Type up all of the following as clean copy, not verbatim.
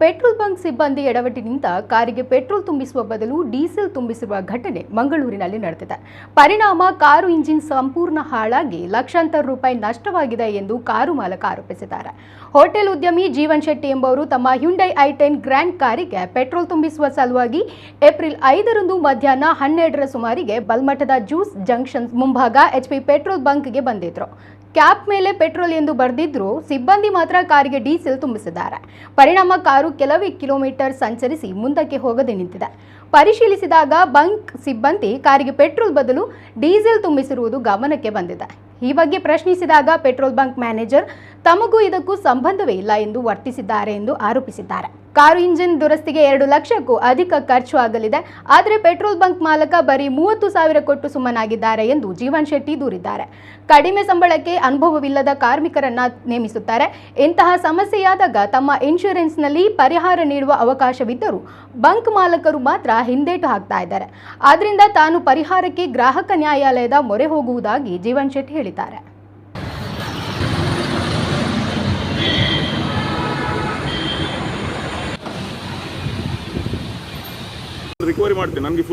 Petrol bunk ಸಿಬ್ಬಂದಿ ಎಡವಟ್ಟಿನಿಂದ ಕಾರಿಗೆ petrol ತುಂಬಿಸುವ ಬದಲು ಡೀಸೆಲ್ ತುಂಬಿಸಿರುವ ಘಟನೆ ಮಂಗಳೂರಿನಲ್ಲಿ ನಡೆದಿದೆ. ಪರಿಣಾಮ ಕಾರು ಇಂಜಿನ್ ಸಂಪೂರ್ಣ ಹಾಳಾಗಿ ಲಕ್ಷಾಂತರ ರೂಪಾಯಿ ನಷ್ಟವಾಗಿದೆ ಎಂದು ಕಾರು ಮಾಲಕ ಆರೋಪಿಸಿದ್ದಾರೆ. ಹೋಟೆಲ್ ಉದ್ಯಮಿ ಜೀವನ್ ಶೆಟ್ಟಿ ಎಂಬುವರು ತಮ್ಮ ಹ್ಯುಂಡೈ i10 ಗ್ರ್ಯಾಂಡ್ ಕಾರಿಗೆ ಪೆಟ್ರೋಲ್ ತುಂಬಿಸುವ ಸಲುವಾಗಿ ಏಪ್ರಿಲ್ 5ರಂದು ಮಧ್ಯಾಹ್ನ 12ರ ಸುಮಾರಿಗೆ ಬಲ್ಮಠದ ಜ್ಯೂಸ್ ಜಂಕ್ಷನ್ ಮುಂಭಾಗ HP ಪೆಟ್ರೋಲ್ ಬಂಕ್ಗೆ ಬಂದಿದ್ರು. ಕ್ಯಾಪ್ ಮೇಲೆ ಪೆಟ್ರೋಲ್ ಎಂದು ಬರೆದಿದ್ರು, ಸಿಬ್ಬಂದಿ ಮಾತ್ರ ಕಾರಿಗೆ ಡೀಸೆಲ್ ತುಂಬಿಸಿದ್ದಾರೆ. ಪರಿಣಾಮ ಕಾರು ಕೆಲವೇ ಕಿಲೋಮೀಟರ್ ಸಂಚರಿಸಿ ಮುಂದಕ್ಕೆ ಹೋಗದೆ ನಿಂತಿದೆ. ಪರಿಶೀಲಿಸಿದಾಗ ಬಂಕ್ ಸಿಬ್ಬಂದಿ ಕಾರಿಗೆ ಪೆಟ್ರೋಲ್ ಬದಲು ಡೀಸೆಲ್ ತುಂಬಿಸಿರುವುದು ಗಮನಕ್ಕೆ ಬಂದಿದೆ. ಈ ಬಗ್ಗೆ ಪ್ರಶ್ನಿಸಿದಾಗ ಪೆಟ್ರೋಲ್ ಬಂಕ್ ಮ್ಯಾನೇಜರ್ ತಮಗೂ ಇದಕ್ಕೂ ಸಂಬಂಧವೇ ಇಲ್ಲ ಎಂದು ವರ್ತಿಸಿದ್ದಾರೆ ಎಂದು ಆರೋಪಿಸಿದ್ದಾರೆ. ಕಾರು ಇಂಜಿನ್ ದುರಸ್ತಿಗೆ 2 ಲಕ್ಷಕ್ಕೂ ಅಧಿಕ ಖರ್ಚು ಆಗಲಿದೆ. ಆದರೆ ಪೆಟ್ರೋಲ್ ಬಂಕ್ ಮಾಲಕ ಬರೀ 30,000 ಕೊಟ್ಟು ಸುಮ್ಮನಾಗಿದ್ದಾರೆ ಎಂದು ಜೀವನ್ ಶೆಟ್ಟಿ ದೂರಿದ್ದಾರೆ. ಕಡಿಮೆ ಸಂಬಳಕ್ಕೆ ಅನುಭವವಿಲ್ಲದ ಕಾರ್ಮಿಕರನ್ನ ನೇಮಿಸುತ್ತಾರೆ. ಇಂತಹ ಸಮಸ್ಯೆಯಾದಾಗ ತಮ್ಮ ಇನ್ಶೂರೆನ್ಸ್ನಲ್ಲಿ ಪರಿಹಾರ ನೀಡುವ ಅವಕಾಶವಿದ್ದರೂ ಬಂಕ್ ಮಾಲಕರು ಮಾತ್ರ ಹಿಂದೇಟು ಹಾಕ್ತಾ ಇದ್ದಾರೆ. ಆದ್ದರಿಂದ ತಾನು ಪರಿಹಾರಕ್ಕೆ ಗ್ರಾಹಕ ನ್ಯಾಯಾಲಯದ ಮೊರೆ ಹೋಗುವುದಾಗಿ ಜೀವನ್ ಶೆಟ್ಟಿ ಹೇಳಿದ್ದಾರೆ. ರಿಕವರಿ ಮಾಡ್ತೇನೆ. ನನಗೆ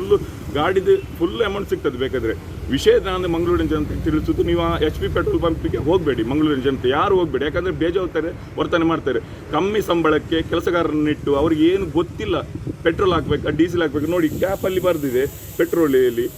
ಗಾಡಿದು ಫುಲ್ ಅಮೌಂಟ್ ಸಿಗ್ತದೆ. ಬೇಕಾದರೆ ವಿಷಯ ನಾನು ಮಂಗಳೂರಿನ ಜನತೆ ತಿಳಿಸುವುದು, ನೀವು HP ಪೆಟ್ರೋಲ್ ಬಂಕ್ಗೆ ಹೋಗಬೇಡಿ. ಮಂಗಳೂರಿನ ಜನತೆ ಯಾರು ಹೋಗಬೇಡಿ. ಯಾಕಂದರೆ ಬೇಜವಾಬ್ದಾರಿ ವರ್ತನೆ ಮಾಡ್ತಾರೆ. ಕಮ್ಮಿ ಸಂಬಳಕ್ಕೆ ಕೆಲಸಗಾರರನ್ನಿಟ್ಟು ಅವ್ರಿಗೆ ಏನು ಗೊತ್ತಿಲ್ಲ, ಪೆಟ್ರೋಲ್ ಹಾಕ್ಬೇಕಾ ಡೀಸೆಲ್ ಹಾಕ್ಬೇಕು. ನೋಡಿ, ಕ್ಯಾಪಲ್ಲಿ ಬರೆದಿದೆ ಪೆಟ್ರೋಲಲ್ಲಿ